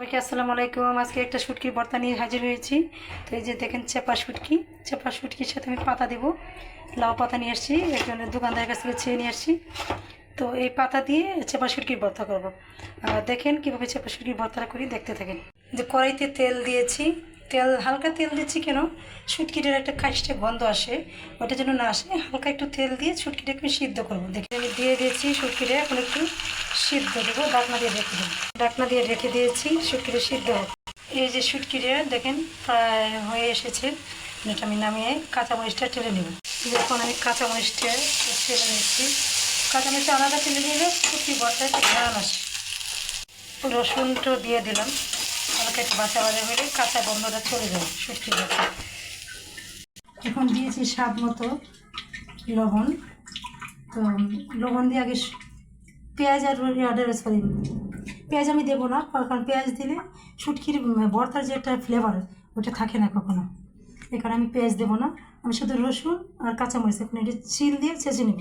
সবাইকে আসসালামু আলাইকুম। আজকে একটা শুটকির ভর্তা নিয়ে হাজির হয়েছি। তো এই যে দেখেন চেপা শুটকির সাথে আমি পাতা দেবো। লাউ পাতা নিয়ে আসছি, একজনের দোকানদারের কাছ থেকে চেয়ে নিয়ে আসছি। তো এই পাতা দিয়ে চেপা শুটকির ভর্তা করবো। দেখেন কীভাবে চেপা শুটকির ভর্তাটা করি, দেখতে থাকেন। যে কড়াইতে তেল দিয়েছি, হালকা তেল দিচ্ছি কেন, শুটকিটার একটা কাশটা গন্ধ আসে, ওটা যেন না আসে। হালকা একটু তেল দিয়ে শুটকিটা একটু সিদ্ধ করবো। দেখে আমি দিয়ে দিয়েছি শুটকিটা, এখন একটু সিদ্ধ দেবো। ঢাকনা দিয়ে রেখে দিয়েছি শুটকিটা সিদ্ধ হোক। এই যে শুটকিটা দেখেন প্রায় হয়ে এসেছে। এটা আমি নামিয়ে কাঁচামরিচটা টেলে নেব। যখন আমি কাঁচামরিচটা টেলে নিচ্ছি, কাঁচামরিচটা আলাদা টেলে নিলে শুটকি ভর্তায় একটা ঘ্রাণ আসে। রসুনটা দিয়ে দিলাম, হালকা একটু ভাজা হলে কাঁচা গন্ধটা চলে যাবে শুটকির ভর্তা। এখন দিয়েছি স্বাদ মতো লবণ। তো লবণ দিয়ে আগে পেঁয়াজ আর সরি পেঁয়াজ আমি দেবো না, কারণ পেঁয়াজ দিলে শুটকির ভর্তার যে একটা ফ্লেভার ওটা থাকে না কখনো। এখানে আমি পেঁয়াজ দেবো না, আমি শুধু রসুন আর কাঁচামরিচ এখন এটা চিল দিয়ে ছেঁচে নেব।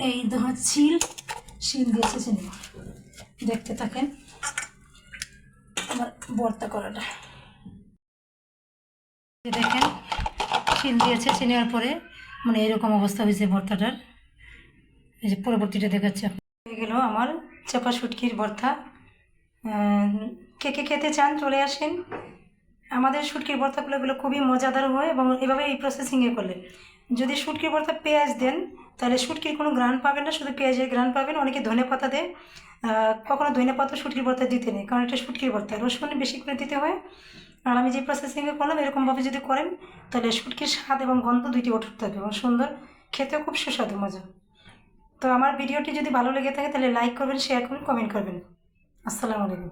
এই ধর শিল দিয়ে ছেঁচে নেব। দেখতে থাকেন আমার ভর্তা করাটা। দেখেন শিল দিয়ে ছেঁচে নেওয়ার পরে মানে এরকম অবস্থা হয়েছে ভর্তাটার। এই যে পরবর্তীটা দেখাচ্ছে হয়ে গেল আমার চাপা শুটকির ভর্তা। কে কে খেতে চান চলে আসেন। আমাদের শুটকির ভর্তাগুলো এগুলো খুবই মজাদার হয়, এবং এভাবে এই প্রসেসিংয়ে করলে যদি শুটকির ভর্তা পেঁয়াজ দেন তাহলে শুটকির কোনো ঘ্রাণ পাবেন না, শুধু পেঁয়াজের ঘ্রাণ পাবেন। অনেকে ধনে পাতা দেয়, কখনো ধনে পাতা শুটকির ভর্তা দিতে নেই, কারণ এটা শুটকির ভর্তা, রসুন বেশি করে দিতে হয়। আর আমি যে প্রসেসিংয়ে করলাম এরকমভাবে যদি করেন তাহলে শুটকির স্বাদ এবং গন্ধ দুইটি অটুট থাকবে এবং সুন্দর, খেতেও খুব সুস্বাদু মজা। তো আমার ভিডিওটি যদি ভালো লেগে থাকে তাহলে লাইক করবেন, শেয়ার করবেন, কমেন্ট করবেন। আসসালামু আলাইকুম।